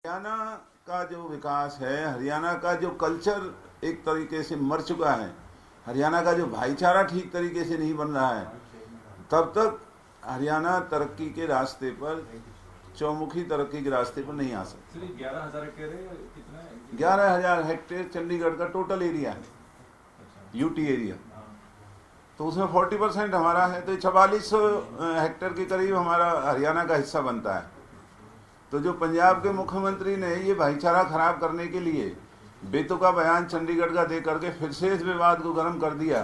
हरियाणा का जो विकास है, हरियाणा का जो कल्चर एक तरीके से मर चुका है, हरियाणा का जो भाईचारा ठीक तरीके से नहीं बन रहा है, तब तक हरियाणा तरक्की के रास्ते पर, चौमुखी तरक्की के रास्ते पर नहीं आ सकता। 11,000 हेक्टेयर है, कितना है? 11,000 हेक्टेयर चंडीगढ़ का टोटल एरिया है, यूटी एरिया, तो उसमें 40% हमारा है, तो 4400 हेक्टेयर के करीब हमारा हरियाणा का हिस्सा बनता है। तो जो पंजाब के मुख्यमंत्री ने ये भाईचारा खराब करने के लिए बेतुका बयान चंडीगढ़ का दे करके फिर से इस विवाद को गर्म कर दिया,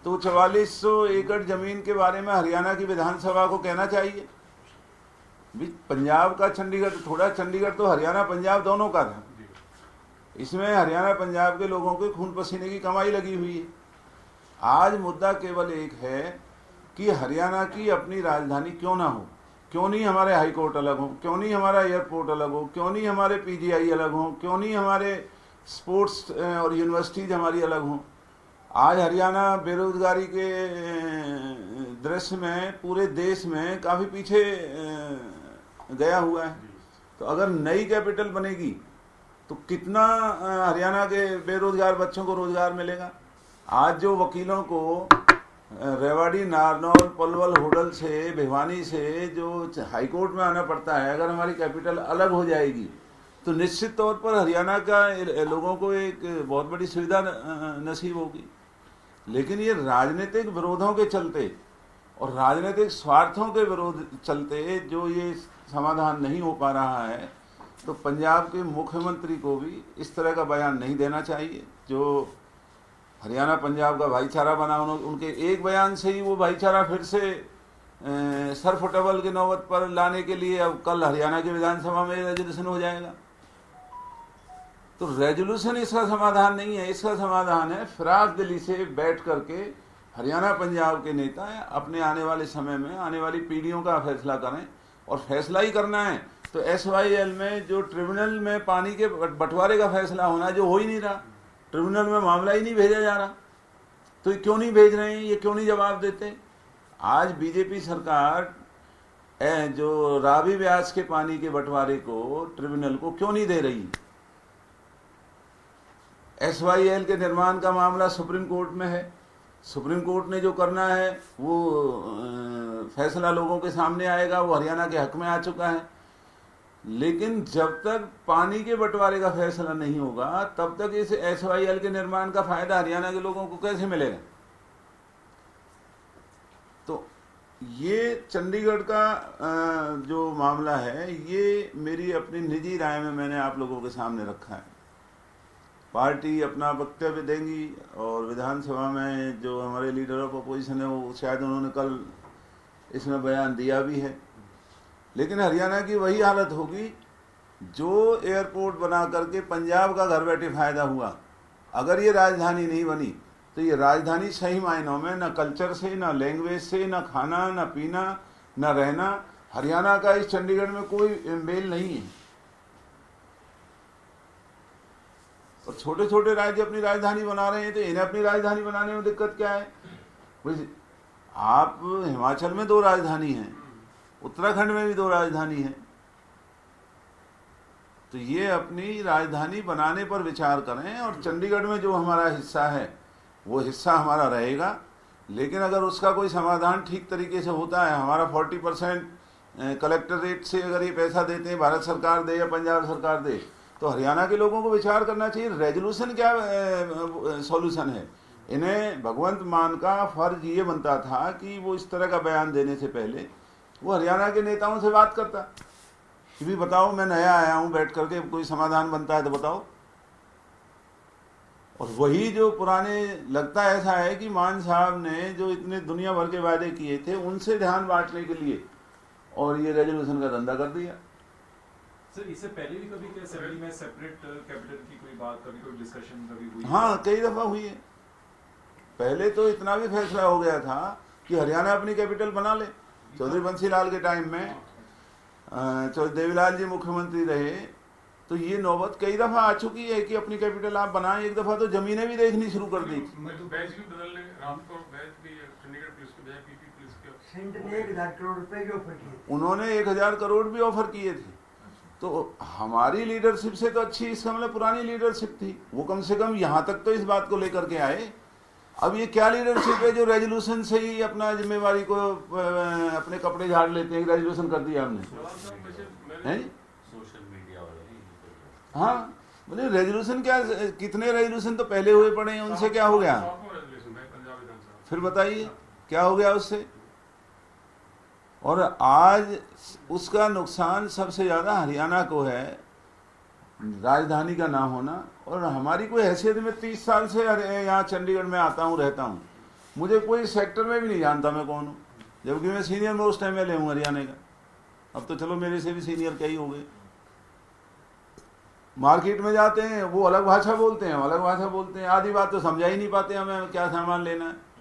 तो 4400 एकड़ जमीन के बारे में हरियाणा की विधानसभा को कहना चाहिए। पंजाब का चंडीगढ़ थोड़ा, चंडीगढ़ तो हरियाणा पंजाब दोनों का था, इसमें हरियाणा पंजाब के लोगों के खून पसीने की कमाई लगी हुई है। आज मुद्दा केवल एक है कि हरियाणा की अपनी राजधानी क्यों ना हो, क्यों नहीं हमारे हाई कोर्ट अलग हो, क्यों नहीं हमारा एयरपोर्ट अलग हो, क्यों नहीं हमारे पीजीआई अलग हो, क्यों नहीं हमारे स्पोर्ट्स और यूनिवर्सिटीज हमारी अलग हों। आज हरियाणा बेरोजगारी के दृश्य में पूरे देश में काफ़ी पीछे गया हुआ है। तो अगर नई कैपिटल बनेगी तो कितना हरियाणा के बेरोजगार बच्चों को रोजगार मिलेगा। आज जो वकीलों को रेवाड़ी, नारनौल, पलवल, होडल से, भिवानी से जो हाई कोर्ट में आना पड़ता है, अगर हमारी कैपिटल अलग हो जाएगी तो निश्चित तौर पर हरियाणा का लोगों को एक बहुत बड़ी सुविधा नसीब होगी। लेकिन ये राजनीतिक विरोधों के चलते और राजनीतिक स्वार्थों के विरोध चलते जो ये समाधान नहीं हो पा रहा है, तो पंजाब के मुख्यमंत्री को भी इस तरह का बयान नहीं देना चाहिए जो हरियाणा पंजाब का भाईचारा बना। उनके एक बयान से ही वो भाईचारा फिर से सरफुटेबल की नौबत पर लाने के लिए अब कल हरियाणा की विधानसभा में रेजोल्यूशन हो जाएगा। तो रेजोल्यूशन इसका समाधान नहीं है, इसका समाधान है फिराक दिली से बैठ करके हरियाणा पंजाब के नेता अपने आने वाले समय में आने वाली पीढ़ियों का फैसला करें। और फैसला ही करना है तो SYL में जो ट्रिब्यूनल में पानी के बंटवारे का फैसला होना, जो हो ही नहीं रहा, ट्रिब्यूनल में मामला ही नहीं भेजा जा रहा, तो ये क्यों नहीं भेज रहे हैं, ये क्यों नहीं जवाब देते। आज बीजेपी सरकार जो रावी व्यास के पानी के बंटवारे को ट्रिब्यूनल को क्यों नहीं दे रही। SYL के निर्माण का मामला सुप्रीम कोर्ट में है, सुप्रीम कोर्ट ने जो करना है वो फैसला लोगों के सामने आएगा, वो हरियाणा के हक में आ चुका है। लेकिन जब तक पानी के बंटवारे का फैसला नहीं होगा तब तक इस SYL के निर्माण का फायदा हरियाणा के लोगों को कैसे मिलेगा। तो ये चंडीगढ़ का जो मामला है, ये मेरी अपनी निजी राय में मैंने आप लोगों के सामने रखा है। पार्टी अपना वक्तव्य देंगी और विधानसभा में जो हमारे लीडर ऑफ अपोजिशन है वो शायद उन्होंने कल इसमें बयान दिया भी है। लेकिन हरियाणा की वही हालत होगी जो एयरपोर्ट बना करके पंजाब का घर बैठे फायदा हुआ। अगर ये राजधानी नहीं बनी तो ये राजधानी सही मायनों में न कल्चर से, न लैंग्वेज से, न खाना, न पीना, न रहना, हरियाणा का इस चंडीगढ़ में कोई मेल नहीं है। और छोटे छोटे राज्य अपनी राजधानी बना रहे हैं तो इन्हें अपनी राजधानी बनाने में दिक्कत क्या है। आप हिमाचल में 2 राजधानी हैं, उत्तराखंड में भी 2 राजधानी है, तो ये अपनी राजधानी बनाने पर विचार करें। और चंडीगढ़ में जो हमारा हिस्सा है वो हिस्सा हमारा रहेगा, लेकिन अगर उसका कोई समाधान ठीक तरीके से होता है, हमारा 40% कलेक्टर रेट से अगर ये पैसा देते हैं, भारत सरकार दे या पंजाब सरकार दे, तो हरियाणा के लोगों को विचार करना चाहिए रेजोल्यूशन क्या सॉल्यूशन है। इन्हें भगवंत मान का फर्ज ये बनता था कि वो इस तरह का बयान देने से पहले वो हरियाणा के नेताओं से बात करता कि भी बताओ, मैं नया आया हूं, बैठ करके कोई समाधान बनता है तो बताओ। और वही जो पुराने, लगता ऐसा है कि मान साहब ने जो इतने दुनिया भर के वादे किए थे उनसे ध्यान बांटने के लिए और ये रेजोल्यूशन का धंधा कर दिया। सर, इससे पहले भी कभी क्या असेंबली में सेपरेट कैपिटल की कोई बात, कभी कोई डिस्कशन कभी हुई? हाँ, कई दफा हुई है। पहले तो इतना भी फैसला हो गया था कि हरियाणा अपनी कैपिटल बना ले। चौधरी बंसीलाल के टाइम में चौधरी देवीलाल जी मुख्यमंत्री रहे तो ये नौबत कई दफा आ चुकी है कि अपनी कैपिटल आप बनाएं। एक दफा तो जमीनें भी देखनी शुरू कर दी थी। उन्होंने 1000 करोड़ भी ऑफर किए थे। तो हमारी लीडरशिप से तो अच्छी इसका मतलब पुरानी लीडरशिप थी, वो कम से कम यहाँ तक तो इस बात को लेकर के आए। अब ये क्या लीडरशिप है जो रेजोल्यूशन से ही अपना जिम्मेवारी को अपने कपड़े झाड़ लेते हैं, रेजोल्यूशन कर दिया हमने, हैं? सोशल मीडिया वाले। हाँ, बोले रेजोल्यूशन क्या, कितने रेजोल्यूशन तो पहले हुए पड़े हैं, उनसे क्या हो गया? फिर बताइए क्या हो गया उससे? और आज उसका नुकसान सबसे ज़्यादा हरियाणा को है, राजधानी का ना होना। और हमारी कोई हैसियत में 30 साल से यहाँ चंडीगढ़ में आता हूँ, रहता हूँ, मुझे कोई सेक्टर में भी नहीं जानता मैं कौन हूँ, जबकि मैं सीनियर मोस्ट MLA हूँ हरियाणा का। अब तो चलो मेरे से भी सीनियर कई हो गए। मार्केट में जाते हैं वो अलग भाषा बोलते हैं, अलग भाषा बोलते हैं, आधी बात तो समझा ही नहीं पाते हमें क्या सामान लेना है।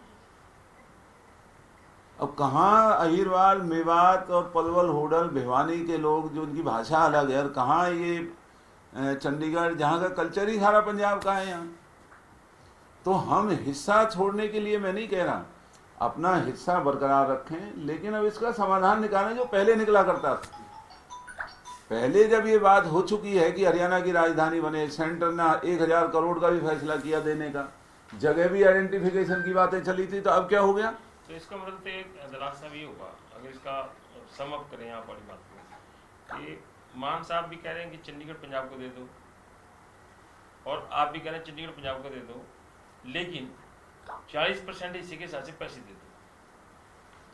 अब कहाँ अहिरवाल, मेवात और पलवल, होडल, भिवानी के लोग जो उनकी भाषा अलग है, और कहाँ ये चंडीगढ़ जहाँ का कल्चर ही सारा पंजाब का है यहाँ। तो हम हिस्सा छोड़ने के लिए मैं नहीं कह रहा, अपना हिस्सा बरकरार रखें, लेकिन अब इसका समाधान निकालें जो पहले निकला करता था। पहले जब ये बात हो चुकी है कि हरियाणा की राजधानी बने, सेंटर ने 1000 करोड़ का भी फैसला किया देने का, जगह भी आइडेंटिफिकेशन की बातें चली थी, तो अब क्या हो गया? तो इसका मतलब तो एक दरासा भी होगा, अगर इसका सम अप करें यहाँ वाली बात को, कि मान साहब भी कह रहे हैं कि चंडीगढ़ पंजाब को दे दो, और आप भी कह रहे हैं चंडीगढ़ पंजाब को दे दो, लेकिन 40% इसी के हिसाब से पैसे दे दो,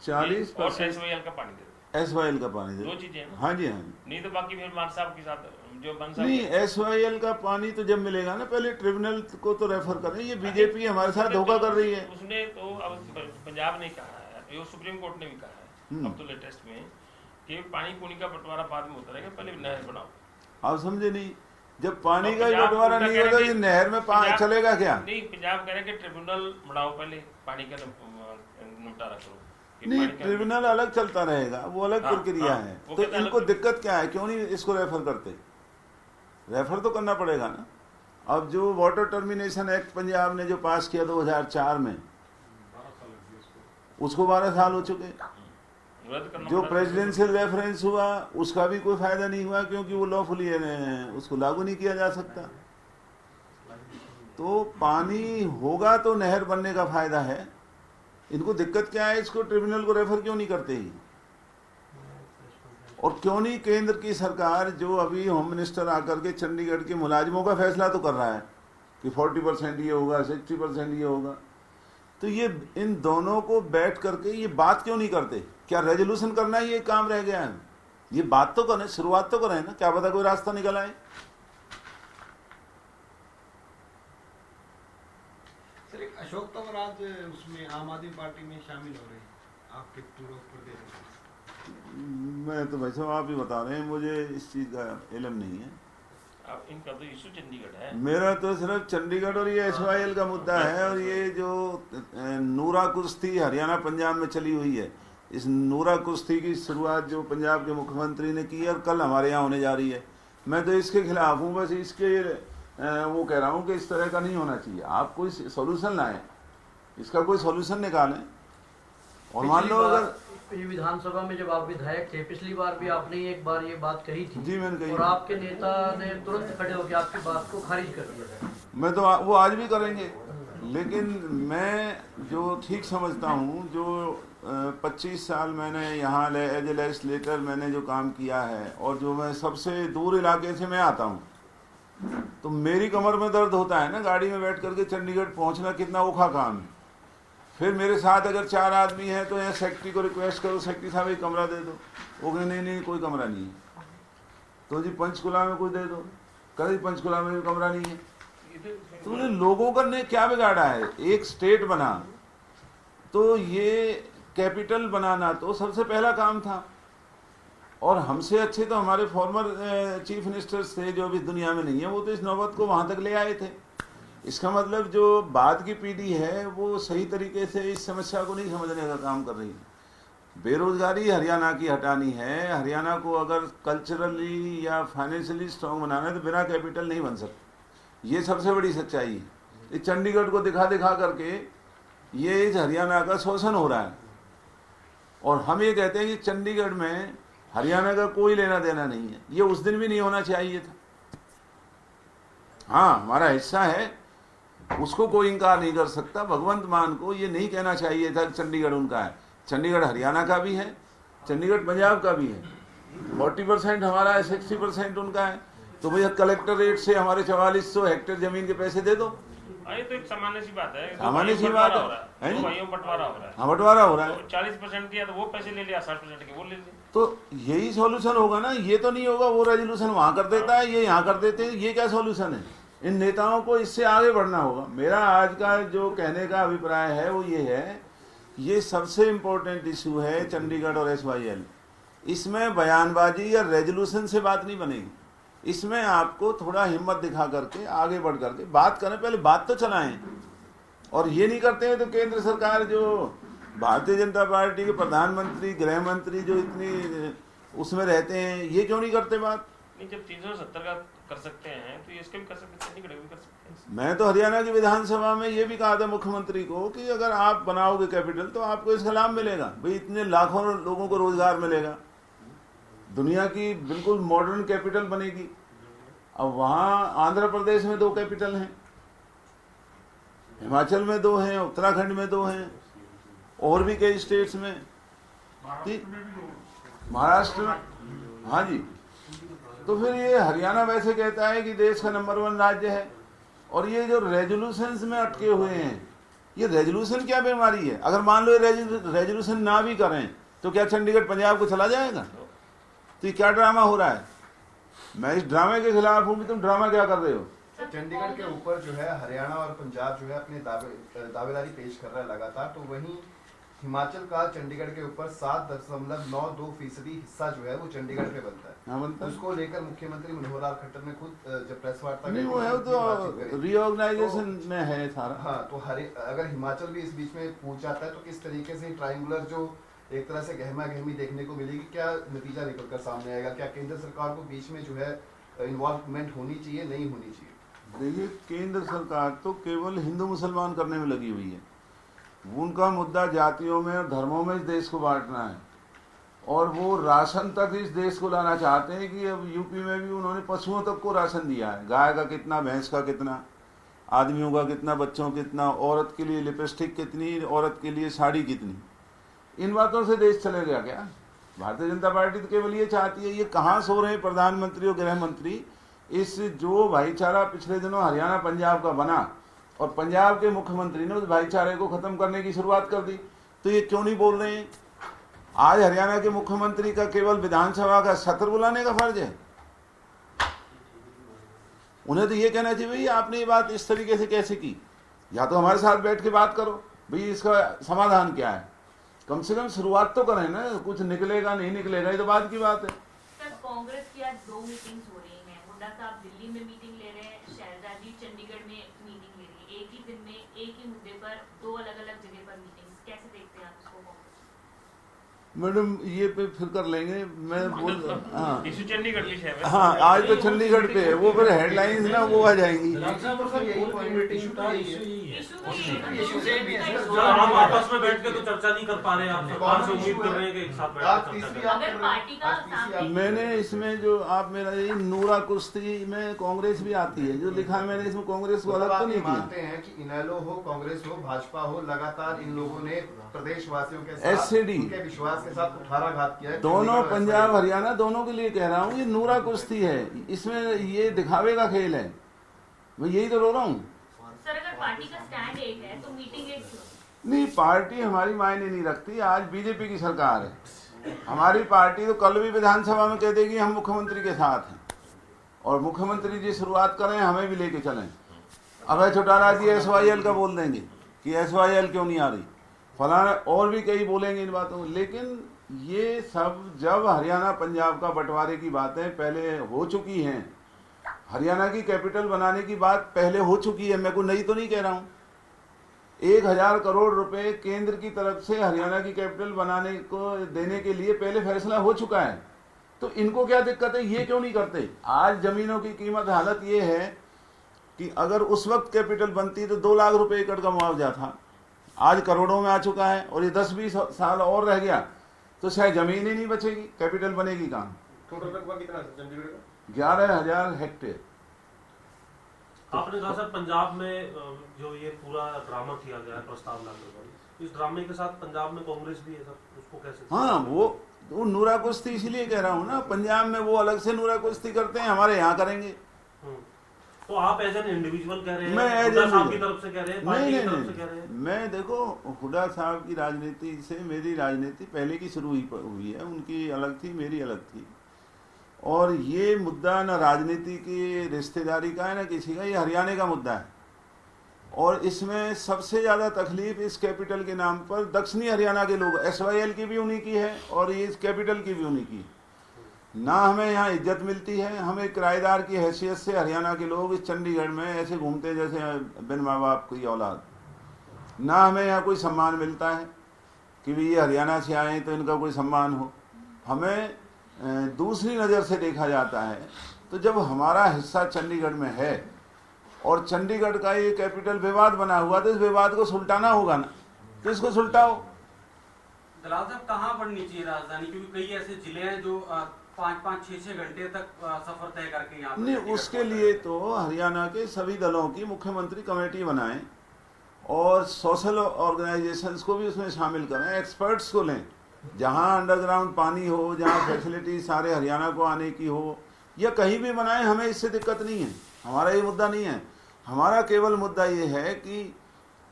40% और SYL का पानी दे दो, SYL का पानी दे दो। दो चीजें हैं। हाँ जी, हाँ। नहीं तो बाकी फिर मान साहब के साथ जो बन साहब नहीं, SYL का पानी तो जब मिलेगा ना, पहले ट्रिब्यूनल को तो रेफर करें। ये बीजेपी हमारे साथ धोखा कर रही है। उसने तो अब पंजाब ने कहा है, ये सुप्रीम कोर्ट ने भी कहा है अब तो लेटेस्ट में, कि पानी पूनी का बंटवारा बाद में होता रहेगा, पहले नहर बनाओ। आप समझे नहीं, जब पानी का ही बंटवारा नहीं होगा तो नहर में चलेगा क्या? नहीं, पंजाब कह रहे हैं कि ट्रिब्यूनल बनाओ, पहले पानी का निपटारा करो। नहीं, ट्रिब्यूनल अलग चलता रहेगा, वो अलग प्रक्रिया है। तो इनको दिक्कत क्या है, क्यों नहीं इसको रेफर करते? रेफर तो करना पड़ेगा ना। अब जो वाटर टर्मिनेशन एक्ट पंजाब ने जो पास किया 2004 में, उसको 12 साल हो चुके। जो प्रेसिडेंशियल रेफरेंस हुआ उसका भी कोई फायदा नहीं हुआ, क्योंकि वो लॉफुली उसको लागू नहीं किया जा सकता। तो पानी होगा तो नहर बनने का फायदा है। इनको दिक्कत क्या है, इसको ट्रिब्यूनल को रेफर क्यों नहीं करते ही? और क्यों नहीं केंद्र की सरकार, जो अभी होम मिनिस्टर आकर के चंडीगढ़ के मुलाजिमों का फैसला तो कर रहा है कि 40% ये होगा, 60% ये होगा, तो ये इन दोनों को बैठ करके ये बात क्यों नहीं करते? क्या रेजोल्यूशन करना ही ये काम रह गया है? ये बात तो करें, शुरुआत तो करें ना, क्या पता कोई रास्ता निकल आए। सर, एक अशोक तंवर आज उसमें आम आदमी पार्टी में शामिल हो रहे हैं, आपके पूर्व प्रदेश। मैं तो भाई साहब आप ही बता रहे हैं, मुझे इस चीज का इल्म नहीं है। अब इनका तो इशू चंडीगढ़ है, मेरा तो सिर्फ चंडीगढ़ और ये SYL का मुद्दा है। और ये जो नूरा कुश्ती हरियाणा पंजाब में चली हुई है, इस नूरा कुश्ती की शुरुआत जो पंजाब के मुख्यमंत्री ने की है और कल हमारे यहाँ होने जा रही है, मैं तो इसके खिलाफ हूँ। बस इसके वो कह रहा हूँ कि इस तरह का नहीं होना चाहिए। आप कोई सोल्यूशन लाएं, इसका कोई सोल्यूशन निकालें। और मान लो अगर विधानसभा में जब आप विधायक थे, पिछली बार भी आपने एक बार ये बात कही थी जी, मैंने कही, और आपके नेता ने तुरंत खड़े होकर आपकी बात को खारिज कर दिया। मैं तो वो आज भी करेंगे, लेकिन मैं जो ठीक समझता हूँ, जो 25 साल मैंने यहाँ एज ए लेजिस्लेटर मैंने जो काम किया है, और जो मैं सबसे दूर इलाके से मैं आता हूँ, तो मेरी कमर में दर्द होता है ना गाड़ी में बैठ करके चंडीगढ़ पहुँचना, कितना औखा काम है। फिर मेरे साथ अगर 4 आदमी हैं तो यहाँ सेक्रेटरी को रिक्वेस्ट करो, सेक्रेटरी साहब एक कमरा दे दो, वो कहे नहीं कोई कमरा नहीं है। तो जी पंचकुला में कोई दे दो, कहे पंचकुला में भी कमरा नहीं है। तो लोगों का ने क्या बिगाड़ा है? एक स्टेट बना तो ये कैपिटल बनाना तो सबसे पहला काम था। और हमसे अच्छे तो हमारे फॉर्मर चीफ मिनिस्टर्स थे जो अभी दुनिया में नहीं है, वो तो इस नौबत को वहाँ तक ले आए थे। इसका मतलब जो बाद की पीढ़ी है वो सही तरीके से इस समस्या को नहीं समझने का काम कर रही है। बेरोजगारी हरियाणा की हटानी है। हरियाणा को अगर कल्चरली या फाइनेंशियली स्ट्रांग बनाना है तो बिना कैपिटल नहीं बन सकता। ये सबसे बड़ी सच्चाई है। इस चंडीगढ़ को दिखा दिखा करके ये इस हरियाणा का शोषण हो रहा है। और हम ये कहते हैं कि चंडीगढ़ में हरियाणा का कोई लेना देना नहीं है, ये उस दिन भी नहीं होना चाहिए था। हाँ, हमारा हिस्सा है, उसको कोई इनकार नहीं कर सकता। भगवंत मान को ये नहीं कहना चाहिए था कि चंडीगढ़ उनका है। चंडीगढ़ हरियाणा का भी है, चंडीगढ़ पंजाब का भी है। 40% हमारा है, 60% उनका है। तो भैया कलेक्टर रेट से हमारे 4400 हेक्टेयर जमीन के पैसे दे दो। ये तो एक सामान्य सी बात है। सामान्य सी बात है, है जी? भाइयों बंटवारा हो रहा है। हाँ, बंटवारा हो रहा है। 40% दिया तो वो पैसे ले लिया, 60% के वो ले लिए। तो यही सॉल्यूशन होगा ना, ये तो नहीं होगा वो रेजोल्यूशन वहां कर देता है, ये यहाँ कर देते हैं। ये क्या सॉल्यूशन है? इन नेताओं को इससे आगे बढ़ना होगा। मेरा आज का जो कहने का अभिप्राय है वो ये है, ये सबसे इम्पोर्टेंट इशू है चंडीगढ़ और SYL। इसमें बयानबाजी या रेजोल्यूशन से बात नहीं बनेगी। इसमें आपको थोड़ा हिम्मत दिखा करके आगे बढ़ करके बात करें, पहले बात तो चलाएं। और ये नहीं करते हैं तो केंद्र सरकार, जो भारतीय जनता पार्टी के प्रधानमंत्री, गृह मंत्री जो इतनी उसमें रहते हैं, ये क्यों नहीं करते बात? नहीं, जब 370 का कर सकते हैं तो ये इसका भी कर सकते हैं, चंडीगढ़ भी कर सकते हैं। मैं तो हरियाणा की विधानसभा में ये भी कहा था मुख्यमंत्री को कि अगर आप बनाओगे कैपिटल तो आपको इसका लाभ मिलेगा। भाई इतने लाखों लोगों को रोजगार मिलेगा, दुनिया की बिल्कुल मॉडर्न कैपिटल बनेगी। अब वहाँ आंध्र प्रदेश में 2 कैपिटल हैं, हिमाचल में 2 हैं, उत्तराखंड में 2 हैं, और भी कई स्टेट्स में, महाराष्ट्र में। हाँ जी, तो फिर ये हरियाणा वैसे कहता है कि देश का नंबर 1 राज्य है। और ये जो रेजोल्यूशंस में अटके हुए हैं, ये रेजोल्यूशन क्या बीमारी है? अगर मान लो ये रेजोल्यूशन ना भी करें तो क्या चंडीगढ़ पंजाब को चला जाएगा? तो ये क्या ड्रामा हो रहा है? मैं इस ड्रामे के खिलाफ हूँ कि तुम ड्रामा क्या कर रहे हो। चंडीगढ़ के ऊपर जो है हरियाणा और पंजाब जो है अपने दावेदारी पेश कर रहा है लगातार, तो वहीं हिमाचल का चंडीगढ़ के ऊपर 7.92% हिस्सा जो है वो चंडीगढ़ पे बनता है। हाँ, बनता है। उसको लेकर मुख्यमंत्री मनोहर लाल खट्टर ने खुद जब प्रेस वार्ता नहीं, वो है तो रीऑर्गेनाइजेशन में है सारा। हाँ, तो अगर हिमाचल भी इस बीच में पूछ जाता है तो किस तरीके से ट्रायंगुलर जो एक तरह से गहमा गहमी देखने को मिलेगी, क्या नतीजा निकलकर सामने आएगा? क्या केंद्र सरकार को बीच में जो है इन्वॉल्वमेंट होनी चाहिए, नहीं होनी चाहिए? देखिए, केंद्र सरकार तो केवल हिंदू मुसलमान करने में लगी हुई है। उनका मुद्दा जातियों में और धर्मों में इस देश को बांटना है, और वो राशन तक इस देश को लाना चाहते हैं कि अब यूपी में भी उन्होंने पशुओं तक को राशन दिया है। गाय का कितना, भैंस का कितना, आदमियों का कितना, बच्चों कितना, औरत के लिए लिपस्टिक कितनी, औरत के लिए साड़ी कितनी। इन बातों से देश चलेगा क्या? भारतीय जनता पार्टी तो केवल ये चाहती है। ये कहाँ सो रहे हैं प्रधानमंत्री और गृह मंत्री? इस जो भाईचारा पिछले दिनों हरियाणा पंजाब का बना और पंजाब के मुख्यमंत्री ने उस भाईचारे को खत्म करने की शुरुआत कर दी, तो ये क्यों नहीं बोल रहे हैं? आज हरियाणा के मुख्यमंत्री का केवल विधानसभा का सत्र बुलाने का फर्ज है। उन्हें तो ये कहना चाहिए भाई आपने ये बात इस तरीके से कैसे की, या तो हमारे साथ बैठ के बात करो भाई इसका समाधान क्या है। कम से कम शुरुआत तो करें ना, कुछ निकलेगा नहीं निकलेगा ये तो बाद की बात है। सर, कांग्रेस की आज 2 मीटिंग्स हो रही हैं। हुड्डा साहब दिल्ली में मीटिंग ले रहे हैं, शैलजा जी चंडीगढ़ में मीटिंग ले रही है। एक ही दिन में एक ही मुद्दे पर 2 अलग-अलग जगह पर मीटिंग्स, कैसे देखते हैं आप इसको? मैडम ये पे फिर कर लेंगे, मैं बोल हाँ इशू चंडीगढ़ भी है। हाँ, आज तो चंडीगढ़ पे है, वो फिर हेडलाइंस ना वो आ जाएंगी। हम आपस में बैठ के तो चर्चा नहीं कर पा रहे हैं, आप सरकार से उम्मीद कर रहे हैं कि एक साथ बैठ के चर्चा करें। अगर पार्टी का सामने मैंने इसमें जो आप मेरा ये नूरा कुश्ती में कांग्रेस भी आती है जो लिखा है मैंने, इसमें कांग्रेस को अलग तो नहीं किया। मानते हैं कि इनेलो हो, कांग्रेस हो, भाजपा हो, लगातार इन लोगों ने प्रदेशवासियों के साथ SCD उनके विश्वास के साथ कुठाराघात किया है। दोनों पंजाब हरियाणा दोनों के लिए कह रहा हूँ, ये नूरा कुश्ती है, इसमें ये दिखावे का खेल है। मैं यही तो रो रहा हूँ। सर, अगर पार्टी का स्टैंड एक है तो मीटिंग एक क्यों? नहीं, पार्टी हमारी मायने नहीं रखती। आज बीजेपी की सरकार है, हमारी पार्टी तो कल भी विधानसभा में कह देगी हम मुख्यमंत्री के साथ हैं, और मुख्यमंत्री जी शुरुआत करें हमें भी लेके चलें। अभय चौटाला जी SYL का बोल देंगे कि SYL क्यों नहीं आ रही, फलाना, और भी कई बोलेंगे इन बातों में। लेकिन ये सब जब हरियाणा पंजाब का बंटवारे की बातें पहले हो चुकी हैं, हरियाणा की कैपिटल बनाने की बात पहले हो चुकी है, मैं को नई तो नहीं कह रहा हूँ। 1000 करोड़ रुपए केंद्र की तरफ से हरियाणा की कैपिटल बनाने को देने के लिए पहले फैसला हो चुका है, तो इनको क्या दिक्कत है, ये क्यों नहीं करते? आज जमीनों की कीमत हालत ये है कि अगर उस वक्त कैपिटल बनती तो 2 लाख रुपए एकड़ का मुआवजा था, आज करोड़ों में आ चुका है, और ये 10-20 साल और रह गया तो शायद जमीन ही नहीं बचेगी, कैपिटल बनेगी कहाँ? टोटल रकबा कितना है चंडीगढ़ का? 11,000 हेक्टेयर। आपने कहा सर पंजाब में जो ये पूरा ड्रामा किया गया है प्रस्ताव लाने पर, इस ड्रामे के साथ पंजाब में कांग्रेस भी है सर, उसको कैसे? हाँ, वो नूरा कुश्ती इसलिए कह रहा हूँ ना, पंजाब में वो अलग से नूरा कुश्ती करते हैं, हमारे यहाँ करेंगे। तो आप एज एन इंडिविजुअल कह रहे हैं, मैं हुड्डा साहब की तरफ से कह रहे हैं, पार्टी की तरफ से कह रहे हैं? मैं देखो, हुड्डा साहब की राजनीति से मेरी राजनीति पहले की शुरू हुई है, उनकी अलग थी, मेरी अलग थी। और ये मुद्दा न राजनीति की रिश्तेदारी का है न किसी का, ये हरियाणा का मुद्दा है। और इसमें सबसे ज़्यादा तकलीफ इस कैपिटल के नाम पर दक्षिणी हरियाणा के लोग, SYL की भी उन्हीं की है और ये इस कैपिटल की भी उन्हीं की है। ना हमें यहाँ इज्जत मिलती है, हम एक किराएदार की हैसियत से हरियाणा के लोग इस चंडीगढ़ में ऐसे घूमते जैसे बिन माँ बाप की औलाद। ना हमें यहाँ कोई सम्मान मिलता है कि भी ये हरियाणा से आए तो इनका कोई सम्मान हो। हमें दूसरी नज़र से देखा जाता है। तो जब हमारा हिस्सा चंडीगढ़ में है और चंडीगढ़ का ये कैपिटल विवाद बना हुआ, तो इस विवाद को सुलटाना होगा ना, तो इसको सुलटाओ। दलाल साहब, कहाँ बढ़नी चाहिए राजधानी? क्योंकि कई ऐसे जिले हैं जो 5-5, 6-6 घंटे तक सफर तय करके यहाँ नहीं, उसके लिए तो हरियाणा के सभी दलों की मुख्यमंत्री कमेटी बनाएं और सोशल ऑर्गेनाइजेशंस को भी उसमें शामिल करें, एक्सपर्ट्स को लें। जहाँ अंडरग्राउंड पानी हो, जहाँ फैसिलिटी सारे हरियाणा को आने की हो, या कहीं भी बनाएं, हमें इससे दिक्कत नहीं है। हमारा ये मुद्दा नहीं है। हमारा केवल मुद्दा ये है कि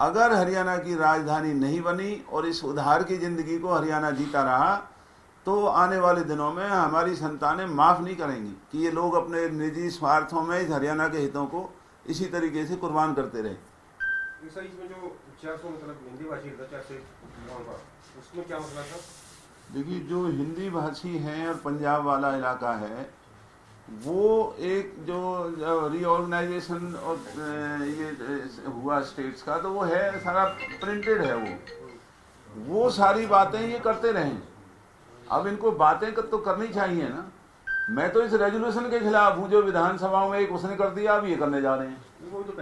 अगर हरियाणा की राजधानी नहीं बनी और इस उधार की ज़िंदगी को हरियाणा जीता रहा, तो आने वाले दिनों में हमारी संतानें माफ़ नहीं करेंगी कि ये लोग अपने निजी स्वार्थों में इस हरियाणा के हितों को इसी तरीके से कुर्बान करते रहे। इसमें जो 400 मतलब हिंदी भाषी था, 400 उसमें क्या मसला था? देखिए, जो हिंदी भाषी हैं और पंजाब वाला इलाका है, वो एक जो रीऑर्गेनाइजेशन और ये हुआ स्टेट्स का, तो वो है सारा प्रिंटेड है। वो सारी बातें ये करते रहें। अब इनको बातें तो करनी चाहिए ना। मैं तो इस रेजोल्यूशन के खिलाफ हूँ जो विधानसभा में एक उसने कर दिया, अब ये करने जा रहे हैं।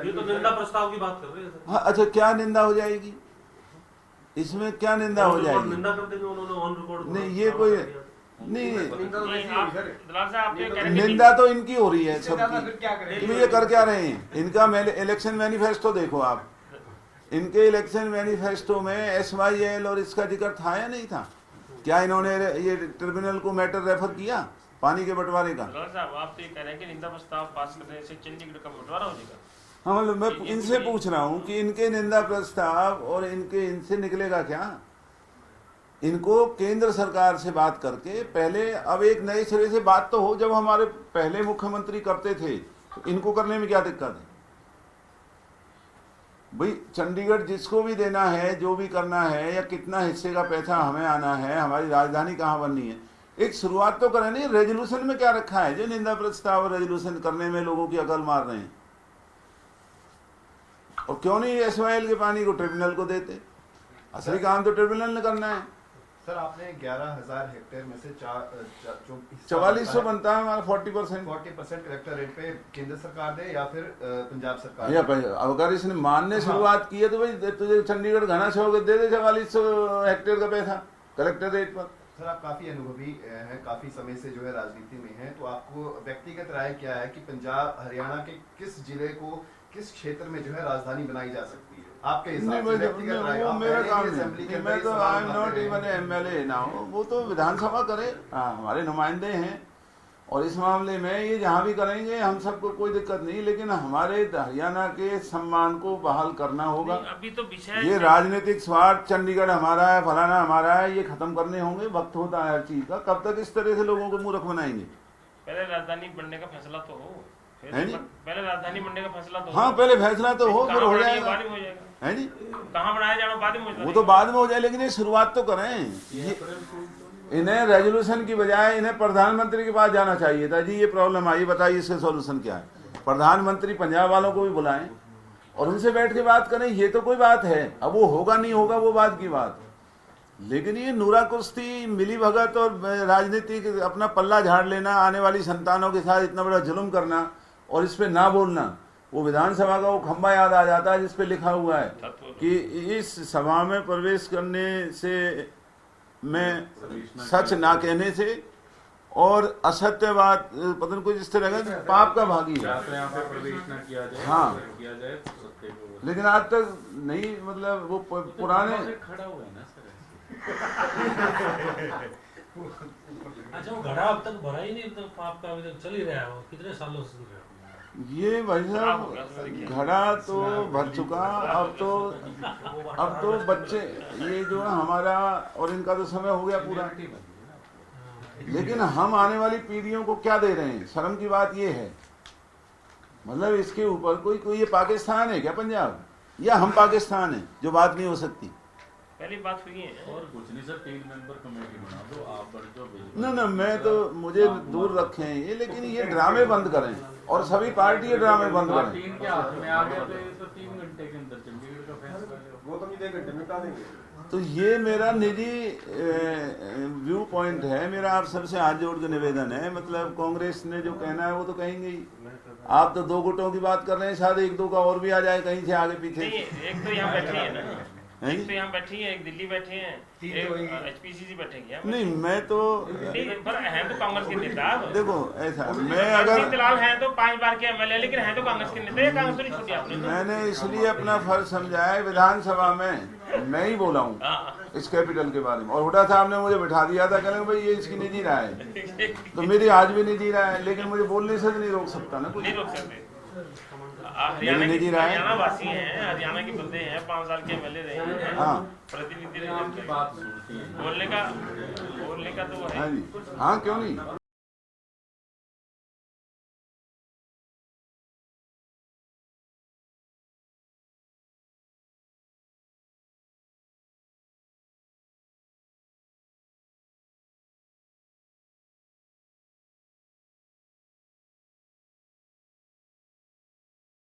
ये तो निंदा प्रस्ताव की बात कर रहे हैं सर। हाँ, अच्छा, क्या निंदा हो जाएगी इसमें? क्या निंदा हो जाएगी? निंदा करते हैं उन्होंने ऑन रिकॉर्ड। नहीं, ये कोई नहीं, निंदा तो इनकी हो रही है सबकी। ये कर क्या रहे हैं? इनका इलेक्शन मैनिफेस्टो देखो आप। इनके इलेक्शन मैनिफेस्टो में SYL और इसका जिक्र था या नहीं था? क्या इन्होंने ये ट्रिब्यूनल को मैटर रेफर किया पानी के बंटवारे का? साहब, आप तो ये कह रहे हैं कि निंदा प्रस्ताव पास करने से चंडीगढ़ का बंटवारा हो जाएगा। हाँ, मतलब मैं इनसे पूछ रहा हूँ कि इनके निंदा प्रस्ताव और इनसे निकलेगा क्या? इनको केंद्र सरकार से बात करके पहले, अब एक नए सिरे से बात तो हो। जब हमारे पहले मुख्यमंत्री करते थे तो इनको करने में क्या दिक्कत है भाई? चंडीगढ़ जिसको भी देना है, जो भी करना है, या कितना हिस्से का पैसा हमें आना है, हमारी राजधानी कहाँ बननी है, एक शुरुआत तो करें। नहीं, रेजोल्यूशन में क्या रखा है जो निंदा प्रस्ताव रेजोल्यूशन करने में लोगों की अकल मार रहे हैं? और क्यों नहीं SYL के पानी को ट्रिब्यूनल को देते? असली काम तो ट्रिब्यूनल ने करना है। सर, आपने 11,000 हेक्टेयर में से 4400 बनता है हमारा 40% कलेक्टर रेट पे केंद्र सरकार दे या फिर पंजाब सरकार? या अगर इसने मानने शुरुआत की है तो भाई तुझे चंडीगढ़ घना छोड़ दे दे 4400 हेक्टेयर का पैसा कलेक्टर रेट पर। सर, आप काफी अनुभवी हैं, काफी समय से जो है राजनीति में हैं, तो आपको व्यक्तिगत राय क्या है कि पंजाब हरियाणा के किस जिले को, किस क्षेत्र में जो है राजधानी बनाई जा सकती है आपके हिसाब से? वो मेरा काम नहीं। मैं तो I am not even MLA now. वो तो विधानसभा करे, हमारे नुमाइंदे हैं, और इस मामले में ये जहाँ भी करेंगे हम सबको कोई दिक्कत नहीं, लेकिन हमारे हरियाणा के सम्मान को बहाल करना होगा। अभी तो विषय ये राजनीतिक स्वार्थ, चंडीगढ़ हमारा है, फलाना हमारा है, ये खत्म करने होंगे। वक्त होता है हर चीज का। कब तक इस तरह से लोगों को मूर्ख बनाएंगे? पहले राजधानी बनने का फैसला तो हो, पहले राजधानी बनने का फैसला तो हाँ, पहले फैसला तो हो, फिर हो जाएगा। बाद में हो जाएगा है जी, कहाँ बनाया जाना बाद में हो जाएगा। वो तो बाद में हो जाए, लेकिन ये शुरुआत तो करें। इन्हें रेजोल्यूशन की बजाय इन्हें प्रधानमंत्री के पास जाना चाहिए था। जी, ये प्रॉब्लम आई, बताइए इसका सॉल्यूशन क्या है? प्रधानमंत्री पंजाब वालों को भी बुलाएं और उनसे बैठ के बात करें। ये तो कोई बात है। अब वो होगा नहीं होगा वो बात की बात, लेकिन ये नूरा कुश्ती, मिली भगत और राजनीति अपना पल्ला झाड़ लेना, आने वाली संतानों के साथ इतना बड़ा जुल्म करना और इस पे ना बोलना, वो विधानसभा का वो खंबा याद आ जाता है जिस पे लिखा हुआ है कि इस सभा में प्रवेश करने से में सच ना कहने से और असत्य बात पता नहीं कुछ इस तरह का पाप का भागी है। यहाँ पे प्रवेश न किया जाए, हाँ। किया जाए तो सत्य को। लेकिन आज तक नहीं, मतलब वो पुराने खड़ा हुआ है ना सर। अच्छा, वो घड़ा अब तक भरा ही नहीं, अब तक पाप का अभी तक चल ही रहा है, वो कितने सालों से चल रहा है। ये भाई साहब घड़ा तो भर चुका। अब तो बच्चे ये जो है हमारा और इनका तो समय हो गया पूरा, लेकिन हम आने वाली पीढ़ियों को क्या दे रहे हैं? शर्म की बात ये है, मतलब इसके ऊपर कोई ये पाकिस्तान है क्या पंजाब, या हम पाकिस्तान है जो बात नहीं हो सकती? पहली बात हुई है। और कुछ नहीं सर, 3 मेंबर कमेटी बना दो, आप बढ़ जाओ। ना मैं तो मुझे दूर रखें ये, लेकिन ये ड्रामे बंद करें और सभी पार्टी ये ड्रामे बंद करें। 3 के हाथ में आ गया तो 3 घंटे के अंदर चंडीगढ़ का फैसला ले। वो तो 1 घंटे में बता देंगे। तो ये मेरा निजी व्यू पॉइंट है। मेरा आप सबसे हाथ जोड़ के निवेदन है, मतलब कांग्रेस ने जो कहना है वो तो कहेंगे ही। आप तो 2 गुटों की बात कर रहे हैं, शायद 1-2 का और भी आ जाए कहीं से आगे पीछे। नहीं, एक तो यहाँ बैठी है ना, एक तो यहाँ बैठी है, एक दिल्ली बैठे हैं, एक HPCC बैठेंगे। नहीं मैं तो पर है तो कांग्रेस के नेता। देखो ऐसा, मैं अगर फिलहाल है तो 5 बार के MLA, लेकिन है तो कांग्रेस के नेता। ये कांग्रेस तो नहीं छूटी आपने। मैंने इसलिए अपना फर्ज समझा है, विधानसभा में मैं ही बोला हूँ इस कैपिटल के बारे में, और हुड्डा साहब ने मुझे बिठा दिया था, कहने भाई ये इसकी निजी राय है, तो मेरी आज भी निजी राय है, लेकिन मुझे बोलने से तो नहीं रोक सकता ना कुछ। नहीं रोक सकते। हरियाणा वासी हैं, हरियाणा के बंदे हैं, 5 साल के MLA रहे हैं, हाँ प्रतिनिधि रहे हैं, आपकी बात सुनती है। बोलने का तो वो है। हाँ जी, हाँ क्यों नहीं।